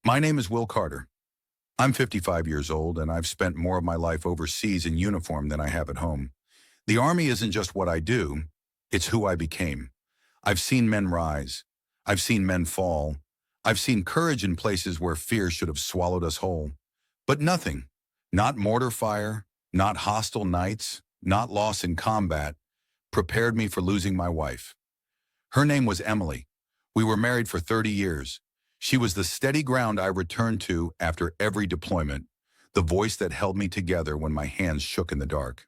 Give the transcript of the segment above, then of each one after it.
My name is Will Carter. I'm 55 years old, and I've spent more of my life overseas in uniform than I have at home. The Army isn't just what I do, it's who I became. I've seen men rise. I've seen men fall. I've seen courage in places where fear should have swallowed us whole. But nothing, not mortar fire, not hostile nights, not loss in combat, prepared me for losing my wife. Her name was Emily. We were married for 30 years. She was the steady ground I returned to after every deployment, the voice that held me together when my hands shook in the dark.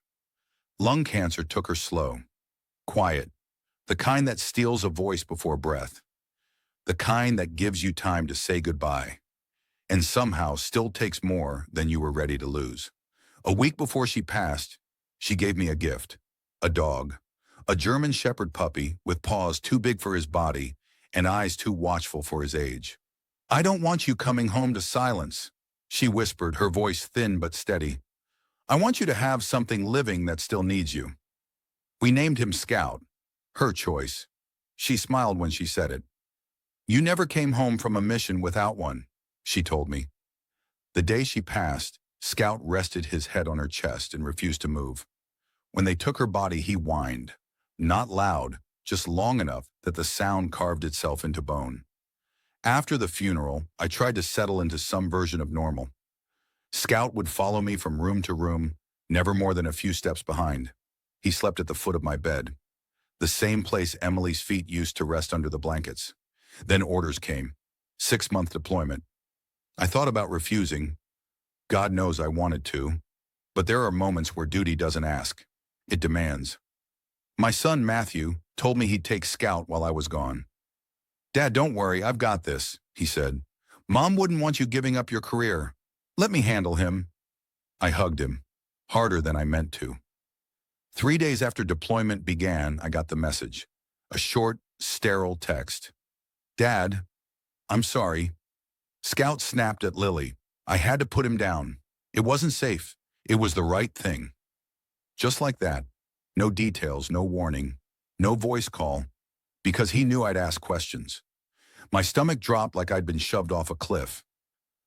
Lung cancer took her slow, quiet, the kind that steals a voice before breath, the kind that gives you time to say goodbye, and somehow still takes more than you were ready to lose. A week before she passed, she gave me a gift, a dog, a German Shepherd puppy with paws too big for his body and eyes too watchful for his age. "I don't want you coming home to silence," she whispered, her voice thin but steady. "I want you to have something living that still needs you." We named him Scout, her choice. She smiled when she said it. "You never came home from a mission without one," she told me. The day she passed, Scout rested his head on her chest and refused to move. When they took her body, he whined, not loud, just long enough that the sound carved itself into bone. After the funeral, I tried to settle into some version of normal. Scout would follow me from room to room, never more than a few steps behind. He slept at the foot of my bed, the same place Emily's feet used to rest under the blankets. Then orders came. 6-month deployment. I thought about refusing. God knows I wanted to. But there are moments where duty doesn't ask. It demands. My son, Matthew, told me he'd take Scout while I was gone. "Dad, don't worry, I've got this," he said. "Mom wouldn't want you giving up your career. Let me handle him." I hugged him, harder than I meant to. 3 days after deployment began, I got the message. A short, sterile text. "Dad, I'm sorry." Scout snapped at Lily. I had to put him down. It wasn't safe. It was the right thing. Just like that. No details, no warning, no voice call, because he knew I'd ask questions. My stomach dropped like I'd been shoved off a cliff.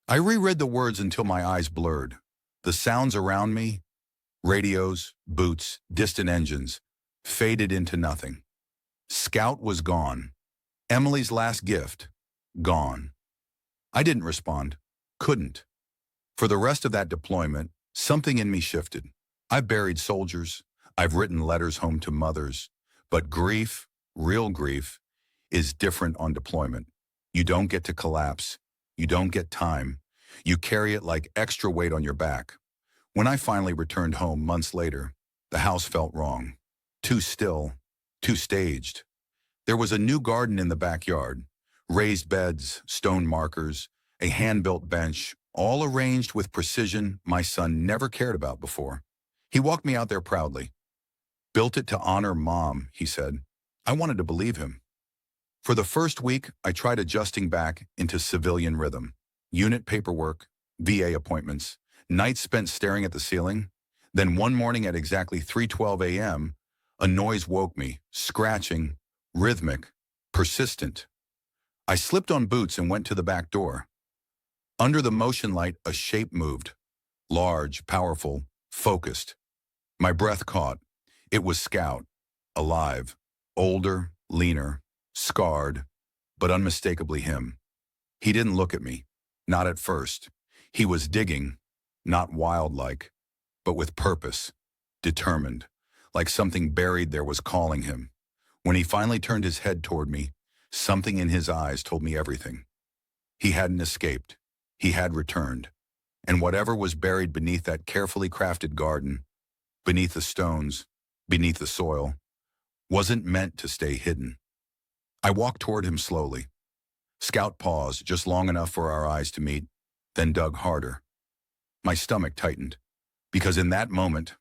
I reread the words until my eyes blurred. The sounds around me, radios, boots, distant engines, faded into nothing. Scout was gone. Emily's last gift, gone. I didn't respond, couldn't. For the rest of that deployment, something in me shifted. I've buried soldiers, I've written letters home to mothers, but grief, real grief, is different on deployment. You don't get to collapse. You don't get time. You carry it like extra weight on your back. When I finally returned home months later, the house felt wrong. Too still, too staged. There was a new garden in the backyard, raised beds, stone markers, a hand-built bench, all arranged with precision my son never cared about before. He walked me out there proudly. "Built it to honor Mom," he said. I wanted to believe him. For the first week, I tried adjusting back into civilian rhythm. Unit paperwork, VA appointments, nights spent staring at the ceiling. Then one morning at exactly 3:12 a.m., a noise woke me, scratching, rhythmic, persistent. I slipped on boots and went to the back door. Under the motion light, a shape moved. Large, powerful, focused. My breath caught. It was Scout, alive, older, leaner, scarred, but unmistakably him. He didn't look at me, not at first. He was digging, not wild-like, but with purpose, determined, like something buried there was calling him. When he finally turned his head toward me, something in his eyes told me everything. He hadn't escaped. He had returned. And whatever was buried beneath that carefully crafted garden, beneath the stones, beneath the soil, wasn't meant to stay hidden. I walked toward him slowly. Scout paused just long enough for our eyes to meet, then dug harder. My stomach tightened, because in that moment,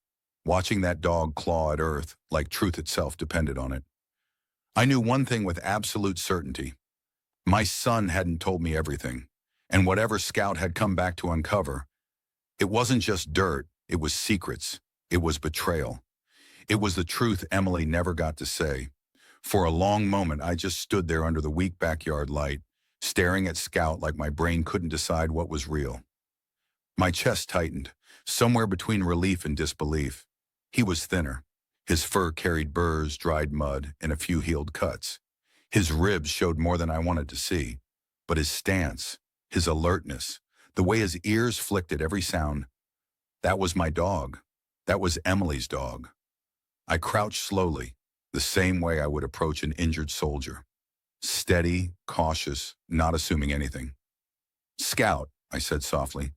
watching that dog claw at earth like truth itself depended on it. I knew one thing with absolute certainty. My son hadn't told me everything, and whatever Scout had come back to uncover, it wasn't just dirt, it was secrets, it was betrayal. It was the truth Emily never got to say. For a long moment, I just stood there under the weak backyard light, staring at Scout like my brain couldn't decide what was real. My chest tightened, somewhere between relief and disbelief. He was thinner. His fur carried burrs, dried mud, and a few healed cuts. His ribs showed more than I wanted to see, but his stance, his alertness, the way his ears flicked at every sound, that was my dog. That was Emily's dog. I crouched slowly, the same way I would approach an injured soldier. Steady, cautious, not assuming anything. "Scout," I said softly.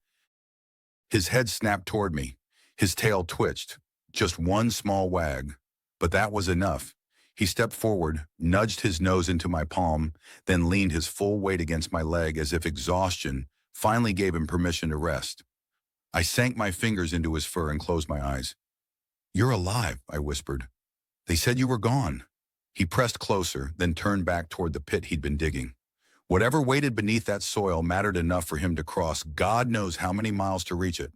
His head snapped toward me. His tail twitched. Just one small wag. But that was enough. He stepped forward, nudged his nose into my palm, then leaned his full weight against my leg as if exhaustion finally gave him permission to rest. I sank my fingers into his fur and closed my eyes. "You're alive," I whispered. "They said you were gone." He pressed closer, then turned back toward the pit he'd been digging. Whatever waited beneath that soil mattered enough for him to cross God knows how many miles to reach it.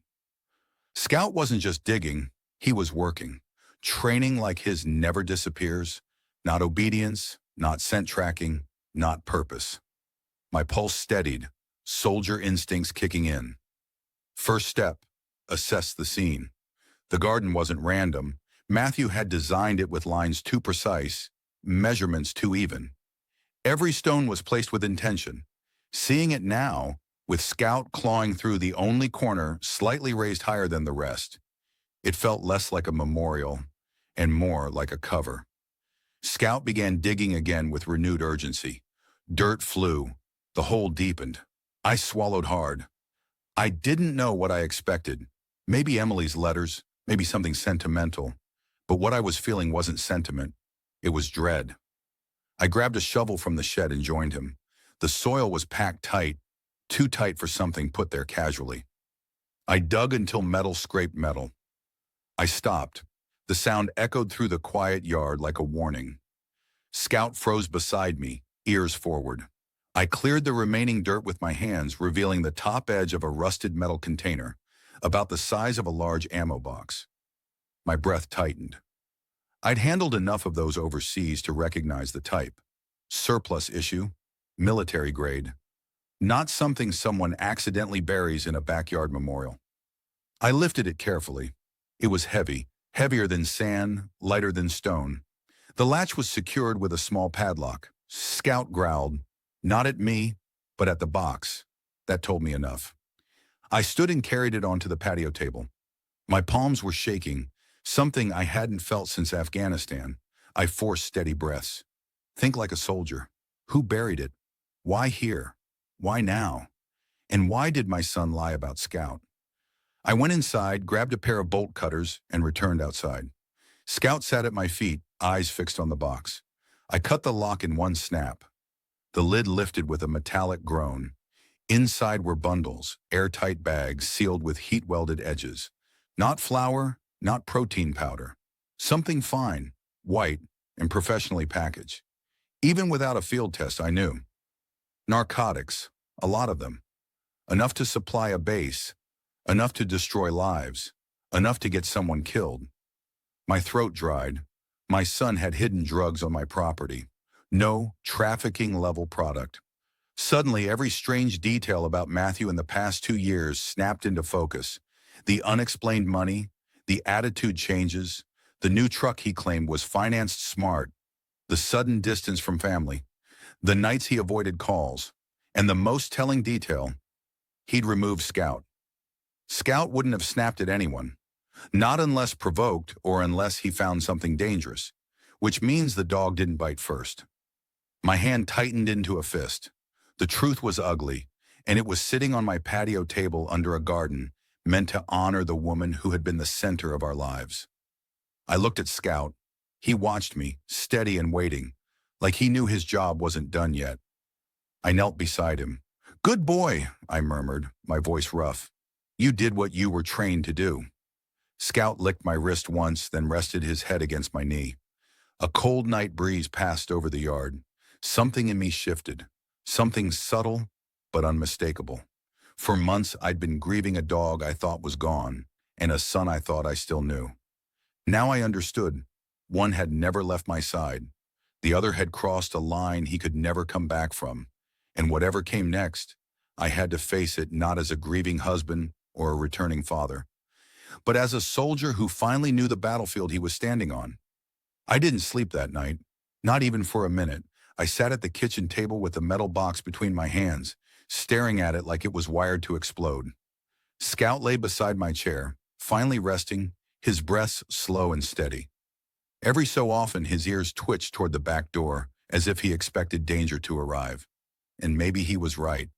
Scout wasn't just digging, he was working. Training like his never disappears. Not obedience, not scent tracking, not purpose. My pulse steadied, soldier instincts kicking in. First step, assess the scene. The garden wasn't random. Matthew had designed it with lines too precise, measurements too even. Every stone was placed with intention. Seeing it now, with Scout clawing through the only corner slightly raised higher than the rest, it felt less like a memorial and more like a cover. Scout began digging again with renewed urgency. Dirt flew. The hole deepened. I swallowed hard. I didn't know what I expected. Maybe Emily's letters, maybe something sentimental. But what I was feeling wasn't sentiment. It was dread. I grabbed a shovel from the shed and joined him. The soil was packed tight, too tight for something put there casually. I dug until metal scraped metal. I stopped. The sound echoed through the quiet yard like a warning. Scout froze beside me, ears forward. I cleared the remaining dirt with my hands, revealing the top edge of a rusted metal container, about the size of a large ammo box. My breath tightened. I'd handled enough of those overseas to recognize the type. Surplus issue, military grade. Not something someone accidentally buries in a backyard memorial. I lifted it carefully. It was heavy, heavier than sand, lighter than stone. The latch was secured with a small padlock. Scout growled, not at me, but at the box. That told me enough. I stood and carried it onto the patio table. My palms were shaking, something I hadn't felt since Afghanistan. I forced steady breaths. Think like a soldier. Who buried it? Why here? Why now? And why did my son lie about Scout? I went inside, grabbed a pair of bolt cutters, and returned outside. Scout sat at my feet, eyes fixed on the box. I cut the lock in one snap. The lid lifted with a metallic groan. Inside were bundles, airtight bags sealed with heat-welded edges. Not flour, not protein powder. Something fine, white, and professionally packaged. Even without a field test, I knew. Narcotics, a lot of them. Enough to supply a base, enough to destroy lives, enough to get someone killed. My throat dried. My son had hidden drugs on my property. No trafficking-level product. Suddenly, every strange detail about Matthew in the past 2 years snapped into focus. The unexplained money, the attitude changes, the new truck he claimed was financed smart, the sudden distance from family, the nights he avoided calls, and the most telling detail, he'd removed Scout. Scout wouldn't have snapped at anyone, not unless provoked or unless he found something dangerous, which means the dog didn't bite first. My hand tightened into a fist. The truth was ugly, and it was sitting on my patio table under a garden meant to honor the woman who had been the center of our lives. I looked at Scout. He watched me, steady and waiting, like he knew his job wasn't done yet. I knelt beside him. "Good boy," I murmured, my voice rough. "You did what you were trained to do." Scout licked my wrist once, then rested his head against my knee. A cold night breeze passed over the yard. Something in me shifted. Something subtle, but unmistakable. For months, I'd been grieving a dog I thought was gone, and a son I thought I still knew. Now I understood. One had never left my side. The other had crossed a line he could never come back from. And whatever came next, I had to face it not as a grieving husband or a returning father, but as a soldier who finally knew the battlefield he was standing on. I didn't sleep that night, not even for a minute. I sat at the kitchen table with the metal box between my hands, staring at it like it was wired to explode. Scout lay beside my chair, finally resting, his breaths slow and steady. Every so often, his ears twitched toward the back door, as if he expected danger to arrive. And maybe he was right.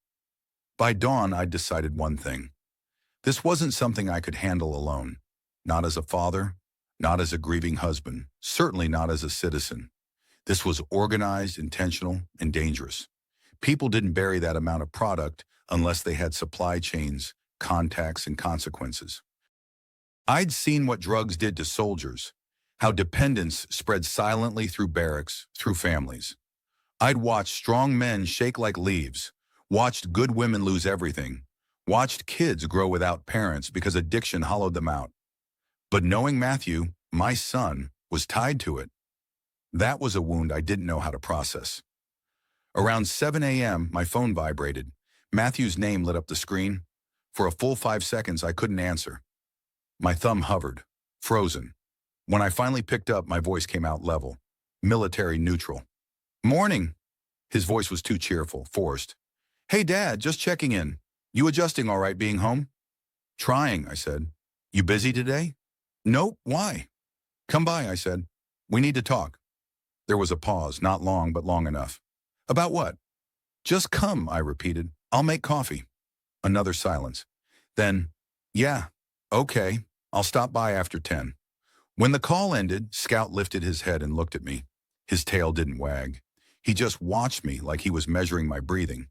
By dawn, I'd decided one thing. This wasn't something I could handle alone. Not as a father, not as a grieving husband, certainly not as a citizen. This was organized, intentional, and dangerous. People didn't bury that amount of product unless they had supply chains, contacts, and consequences. I'd seen what drugs did to soldiers, how dependence spread silently through barracks, through families. I'd watched strong men shake like leaves, watched good women lose everything, watched kids grow without parents because addiction hollowed them out. But knowing Matthew, my son, was tied to it, that was a wound I didn't know how to process. Around 7 a.m., my phone vibrated. Matthew's name lit up the screen. For a full 5 seconds, I couldn't answer. My thumb hovered, frozen. When I finally picked up, my voice came out level, military neutral. "Morning." His voice was too cheerful, forced. "Hey, Dad, just checking in. You adjusting all right being home?" "Trying," I said. "You busy today?" "Nope, why?" "Come by," I said. "We need to talk." There was a pause, not long, but long enough. "About what?" "Just come," I repeated. "I'll make coffee." Another silence. Then, "Yeah, okay, I'll stop by after 10. When the call ended, Scout lifted his head and looked at me. His tail didn't wag. He just watched me like he was measuring my breathing.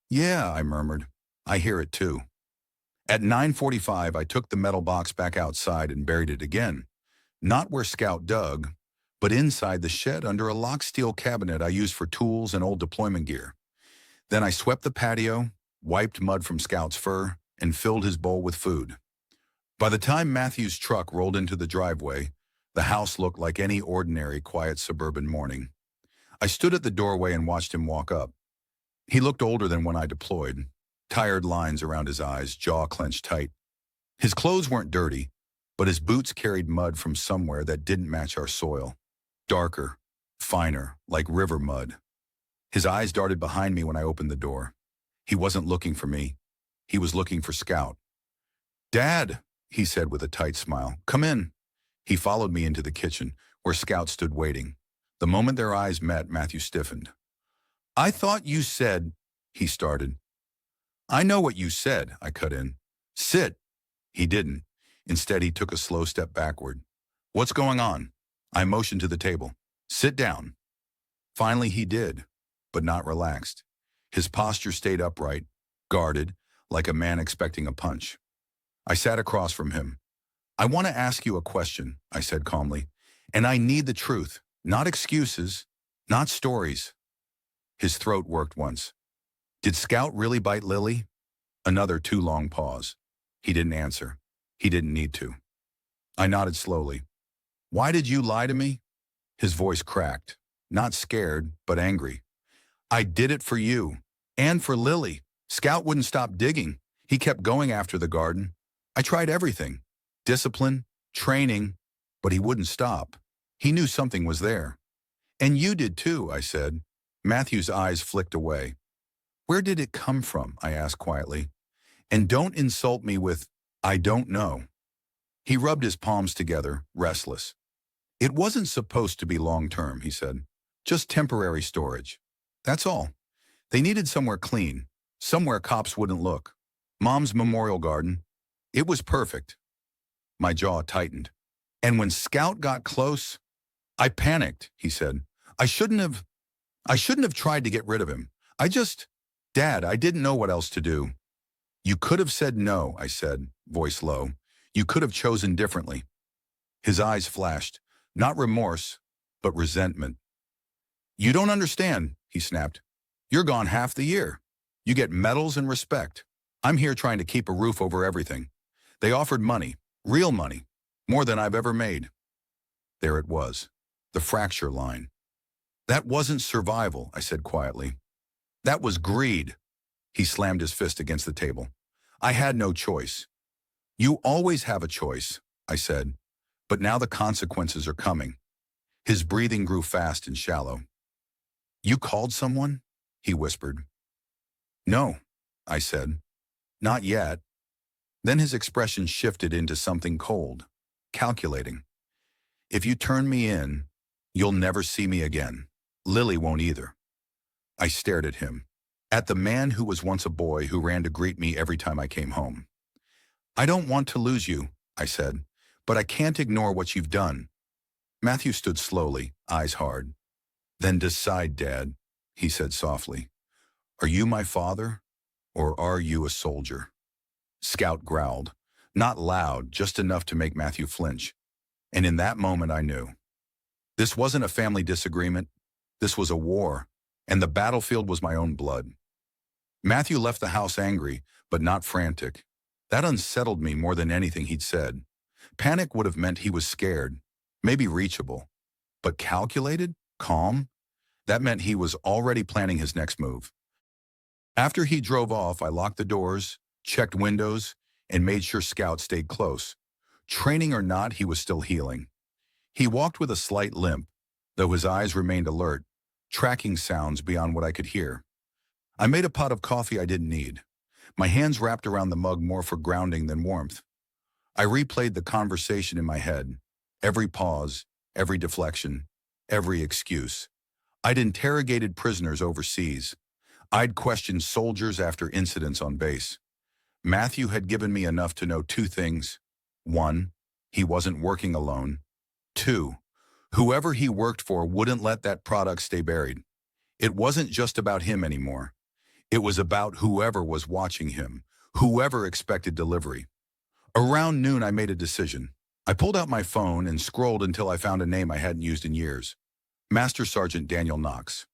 "Yeah," I murmured. "I hear it too." At 9:45, I took the metal box back outside and buried it again. Not where Scout dug, but inside the shed under a locked steel cabinet I used for tools and old deployment gear. Then I swept the patio, wiped mud from Scout's fur, and filled his bowl with food. By the time Matthew's truck rolled into the driveway, the house looked like any ordinary, quiet suburban morning. I stood at the doorway and watched him walk up. He looked older than when I deployed, tired lines around his eyes, jaw clenched tight. His clothes weren't dirty, but his boots carried mud from somewhere that didn't match our soil. Darker, finer, like river mud. His eyes darted behind me when I opened the door. He wasn't looking for me. He was looking for Scout. "Dad," he said with a tight smile, "come in." He followed me into the kitchen, where Scout stood waiting. The moment their eyes met, Matthew stiffened. "I thought you said," he started. "I know what you said," I cut in. "Sit." He didn't. Instead, he took a slow step backward. "What's going on?" I motioned to the table. "Sit down." Finally, he did, but not relaxed. His posture stayed upright, guarded, like a man expecting a punch. I sat across from him. "I want to ask you a question," I said calmly, "and I need the truth, not excuses, not stories." His throat worked once. "Did Scout really bite Lily?" Another too long pause. He didn't answer. He didn't need to. I nodded slowly. "Why did you lie to me?" His voice cracked, not scared, but angry. "I did it for you, and for Lily. Scout wouldn't stop digging. He kept going after the garden. I tried everything. Discipline, training, but he wouldn't stop. He knew something was there." "And you did too," I said. Matthew's eyes flicked away. "Where did it come from?" I asked quietly. "And don't insult me with, 'I don't know.'" He rubbed his palms together, restless. "It wasn't supposed to be long-term," he said. "Just temporary storage. That's all. They needed somewhere clean, somewhere cops wouldn't look. Mom's memorial garden. It was perfect." My jaw tightened. "And when Scout got close, I panicked," he said. I shouldn't have tried to get rid of him. Dad, I didn't know what else to do." "You could have said no," I said, voice low. "You could have chosen differently." His eyes flashed, not remorse, but resentment. "You don't understand," he snapped. "You're gone half the year. You get medals and respect. I'm here trying to keep a roof over everything. They offered money, real money, more than I've ever made." There it was, the fracture line. "That wasn't survival," I said quietly. That was greed. He slammed his fist against the table. I had no choice. You always have a choice, I said, but now the consequences are coming. His breathing grew fast and shallow. You called someone? He whispered. No, I said. Not yet. Then his expression shifted into something cold, calculating. If you turn me in, you'll never see me again. Lily won't either. I stared at him, at the man who was once a boy who ran to greet me every time I came home. I don't want to lose you, I said, but I can't ignore what you've done. Matthew stood slowly, eyes hard. Then decide, Dad, he said softly. Are you my father, or are you a soldier? Scout growled, not loud, just enough to make Matthew flinch. And in that moment I knew. This wasn't a family disagreement. This was a war, and the battlefield was my own blood. Matthew left the house angry, but not frantic. That unsettled me more than anything he'd said. Panic would have meant he was scared, maybe reachable. But calculated? Calm? That meant he was already planning his next move. After he drove off, I locked the doors, checked windows, and made sure Scout stayed close. Training or not, he was still healing. He walked with a slight limp, though his eyes remained alert, tracking sounds beyond what I could hear. I made a pot of coffee I didn't need, my hands wrapped around the mug more for grounding than warmth. I replayed the conversation in my head, every pause, every deflection, every excuse. I'd interrogated prisoners overseas. I'd questioned soldiers after incidents on base. Matthew had given me enough to know two things. One, he wasn't working alone. Two, whoever he worked for wouldn't let that product stay buried. It wasn't just about him anymore. It was about whoever was watching him, whoever expected delivery. Around noon, I made a decision. I pulled out my phone and scrolled until I found a name I hadn't used in years. Master Sergeant Daniel Knox.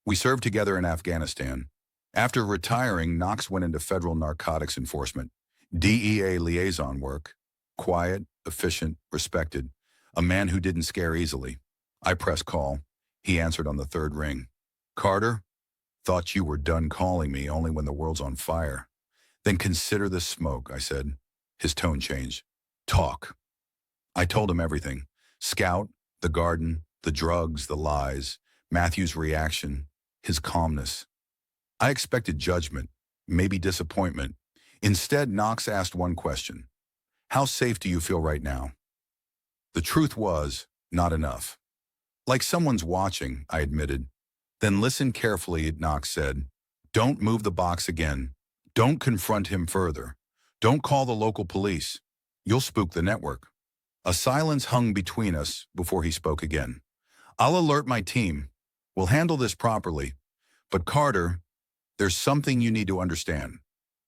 We served together in Afghanistan. After retiring, Knox went into federal narcotics enforcement, DEA liaison work. Quiet, efficient, respected. A man who didn't scare easily. I pressed call. He answered on the third ring. Carter? Thought you were done calling me only when the world's on fire. Then consider the smoke, I said. His tone changed. Talk. I told him everything. Scout, the garden, the drugs, the lies, Matthew's reaction, his calmness. I expected judgment, maybe disappointment. Instead, Knox asked one question. How safe do you feel right now? The truth was, not enough. Like someone's watching, I admitted. Then listen carefully, Knox said. Don't move the box again. Don't confront him further. Don't call the local police. You'll spook the network. A silence hung between us before he spoke again. I'll alert my team. We'll handle this properly. But Carter, there's something you need to understand.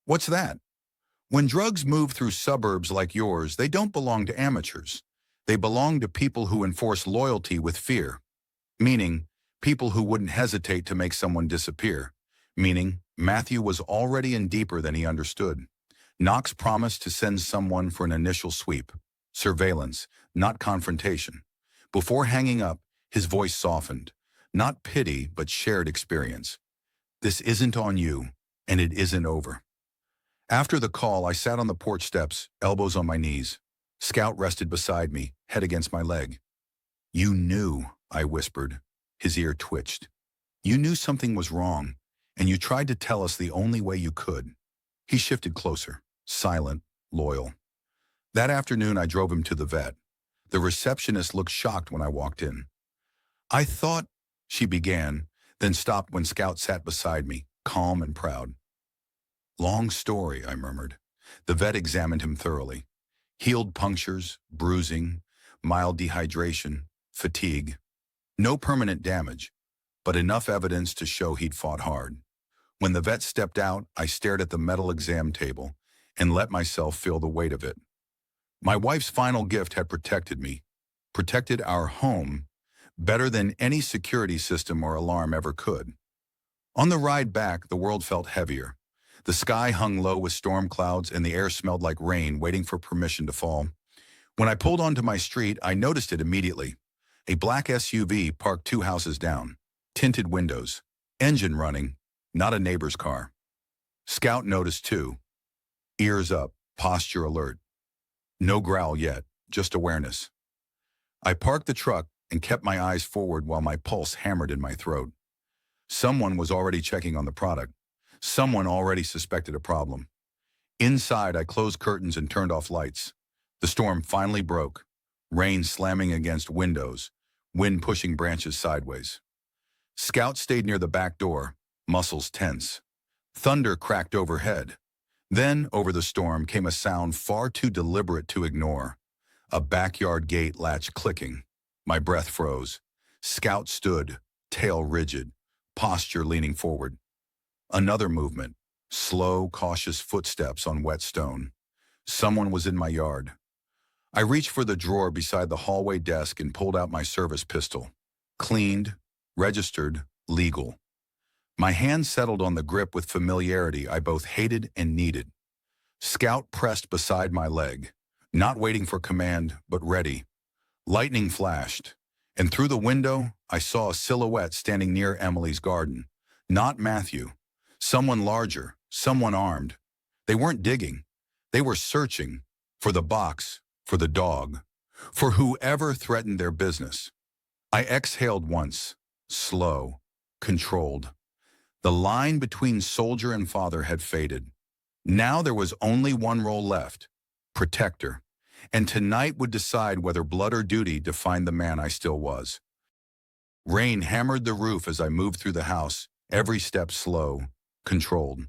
What's that? When drugs move through suburbs like yours, they don't belong to amateurs. They belong to people who enforce loyalty with fear. Meaning, people who wouldn't hesitate to make someone disappear. Meaning, Matthew was already in deeper than he understood. Knox promised to send someone for an initial sweep. Surveillance, not confrontation. Before hanging up, his voice softened. Not pity, but shared experience. This isn't on you, and it isn't over. After the call, I sat on the porch steps, elbows on my knees. Scout rested beside me, head against my leg. You knew, I whispered. His ear twitched. You knew something was wrong, and you tried to tell us the only way you could. He shifted closer, silent, loyal. That afternoon, I drove him to the vet. The receptionist looked shocked when I walked in. I thought, she began, then stopped when Scout sat beside me, calm and proud. Long story, I murmured. The vet examined him thoroughly. Healed punctures, bruising, mild dehydration, fatigue. No permanent damage, but enough evidence to show he'd fought hard. When the vet stepped out, I stared at the metal exam table and let myself feel the weight of it. My wife's final gift had protected me, protected our home, better than any security system or alarm ever could. On the ride back, the world felt heavier. The sky hung low with storm clouds and the air smelled like rain waiting for permission to fall. When I pulled onto my street, I noticed it immediately. A black SUV parked 2 houses down, tinted windows, engine running, not a neighbor's car. Scout noticed too. Ears up, posture alert. No growl yet, just awareness. I parked the truck and kept my eyes forward while my pulse hammered in my throat. Someone was already checking on the product. Someone already suspected a problem. Inside, I closed curtains and turned off lights. The storm finally broke, rain slamming against windows, wind pushing branches sideways. Scout stayed near the back door, muscles tense. Thunder cracked overhead. Then, over the storm, came a sound far too deliberate to ignore. A backyard gate latch clicking. My breath froze. Scout stood, tail rigid, posture leaning forward. Another movement. Slow, cautious footsteps on wet stone. Someone was in my yard. I reached for the drawer beside the hallway desk and pulled out my service pistol. Cleaned, registered, legal. My hand settled on the grip with familiarity I both hated and needed. Scout pressed beside my leg, not waiting for command, but ready. Lightning flashed, and through the window, I saw a silhouette standing near Emily's garden. Not Matthew. Someone larger, someone armed. They weren't digging. They were searching for the box, for the dog, for whoever threatened their business. I exhaled once, slow, controlled. The line between soldier and father had faded. Now there was only one role left, protector, and tonight would decide whether blood or duty defined the man I still was. Rain hammered the roof as I moved through the house, every step slow, controlled.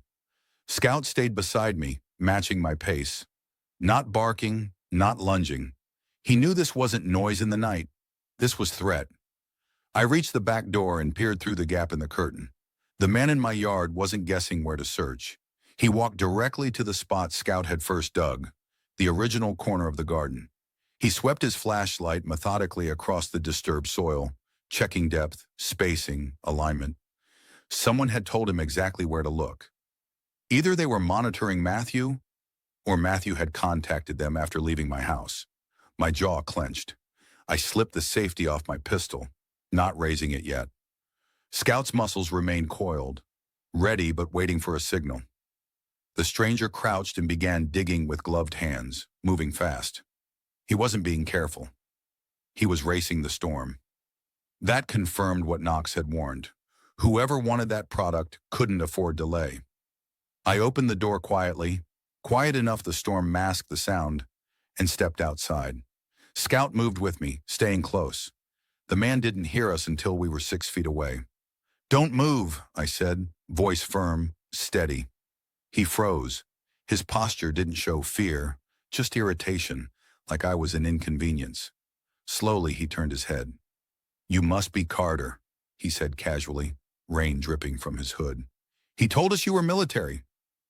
Scout stayed beside me, matching my pace. Not barking, not lunging. He knew this wasn't noise in the night. This was threat. I reached the back door and peered through the gap in the curtain. The man in my yard wasn't guessing where to search. He walked directly to the spot Scout had first dug, the original corner of the garden. He swept his flashlight methodically across the disturbed soil, checking depth, spacing, alignment. Someone had told him exactly where to look. Either they were monitoring Matthew, or Matthew had contacted them after leaving my house. My jaw clenched. I slipped the safety off my pistol, not raising it yet. Scout's muscles remained coiled, ready but waiting for a signal. The stranger crouched and began digging with gloved hands, moving fast. He wasn't being careful. He was racing the storm. That confirmed what Knox had warned. Whoever wanted that product couldn't afford delay. I opened the door quietly, quiet enough the storm masked the sound, and stepped outside. Scout moved with me, staying close. The man didn't hear us until we were 6 feet away. "Don't move," I said, voice firm, steady. He froze. His posture didn't show fear, just irritation, like I was an inconvenience. Slowly, he turned his head. "You must be Carter," he said casually, rain dripping from his hood. "He told us you were military."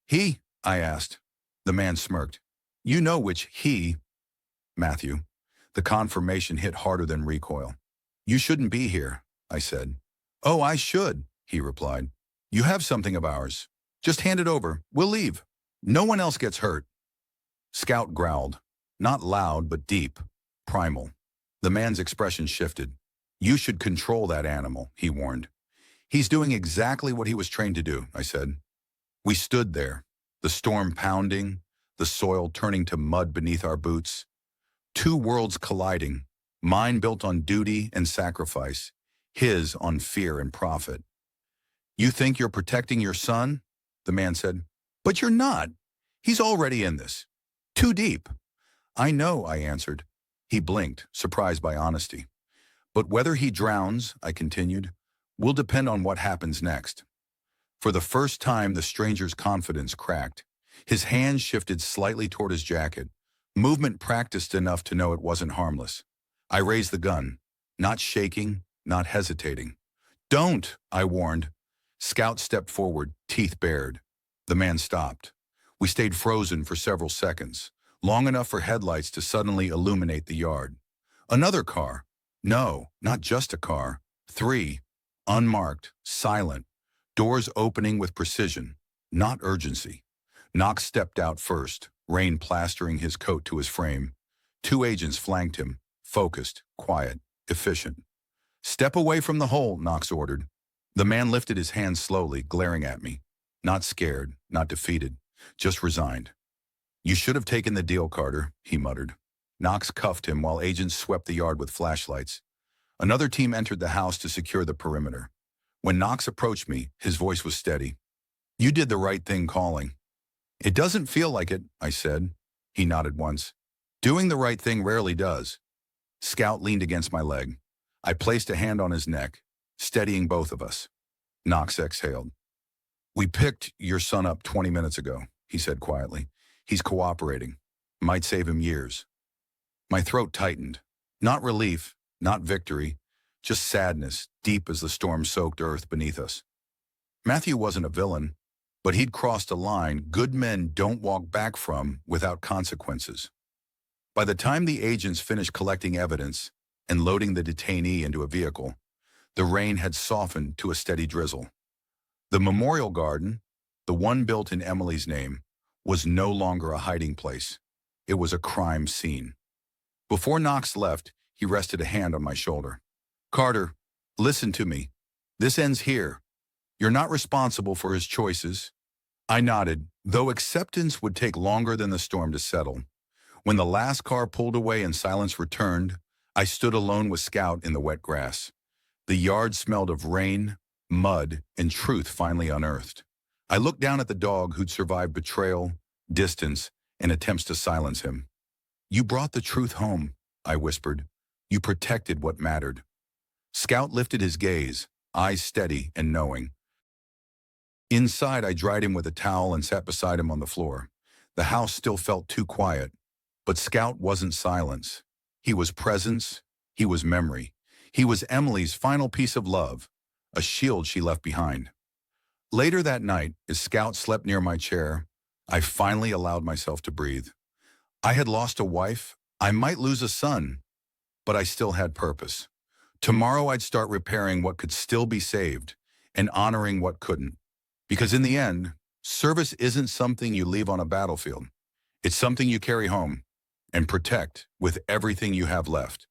"He?" I asked. The man smirked. "You know which he." "Matthew." The confirmation hit harder than recoil. "You shouldn't be here," I said. "Oh, I should," he replied. "You have something of ours. Just hand it over. We'll leave. No one else gets hurt." Scout growled. Not loud, but deep. Primal. The man's expression shifted. "You should control that animal," he warned. "He's doing exactly what he was trained to do," I said. We stood there, the storm pounding, the soil turning to mud beneath our boots. Two worlds colliding, mine built on duty and sacrifice, his on fear and profit. "You think you're protecting your son?" the man said. "But you're not. He's already in this. Too deep." "I know," I answered. He blinked, surprised by honesty. "But whether he drowns," I continued, "will depend on what happens next." For the first time, the stranger's confidence cracked. His hand shifted slightly toward his jacket, movement practiced enough to know it wasn't harmless. I raised the gun, not shaking, not hesitating. "Don't," I warned. Scout stepped forward, teeth bared. The man stopped. We stayed frozen for several seconds, long enough for headlights to suddenly illuminate the yard. Another car. No, not just a car. 3. Unmarked, silent. Doors opening with precision, not urgency. Knox stepped out first, rain plastering his coat to his frame. 2 agents flanked him, focused, quiet, efficient. "Step away from the hole," Knox ordered. The man lifted his hand slowly, glaring at me. Not scared, not defeated, just resigned. You should have taken the deal, Carter, he muttered. Knox cuffed him while agents swept the yard with flashlights. Another team entered the house to secure the perimeter. When Knox approached me, his voice was steady. You did the right thing calling. It doesn't feel like it, I said. He nodded once. Doing the right thing rarely does. Scout leaned against my leg. I placed a hand on his neck, steadying both of us. Knox exhaled. We picked your son up 20 minutes ago, he said quietly. He's cooperating. Might save him years. My throat tightened. Not relief, not victory, just sadness, deep as the storm-soaked earth beneath us. Matthew wasn't a villain, but he'd crossed a line good men don't walk back from without consequences. By the time the agents finished collecting evidence and loading the detainee into a vehicle, the rain had softened to a steady drizzle. The memorial garden, the one built in Emily's name, was no longer a hiding place. It was a crime scene. Before Knox left, he rested a hand on my shoulder. Carter, listen to me. This ends here. You're not responsible for his choices. I nodded, though acceptance would take longer than the storm to settle. When the last car pulled away and silence returned, I stood alone with Scout in the wet grass. The yard smelled of rain, mud, and truth finally unearthed. I looked down at the dog who'd survived betrayal, distance, and attempts to silence him. You brought the truth home, I whispered. You protected what mattered. Scout lifted his gaze, eyes steady and knowing. Inside, I dried him with a towel and sat beside him on the floor. The house still felt too quiet, but Scout wasn't silence. He was presence, he was memory. He was Emily's final piece of love, a shield she left behind. Later that night, as Scout slept near my chair, I finally allowed myself to breathe. I had lost a wife, I might lose a son, but I still had purpose. Tomorrow I'd start repairing what could still be saved and honoring what couldn't. Because in the end, service isn't something you leave on a battlefield. It's something you carry home and protect with everything you have left.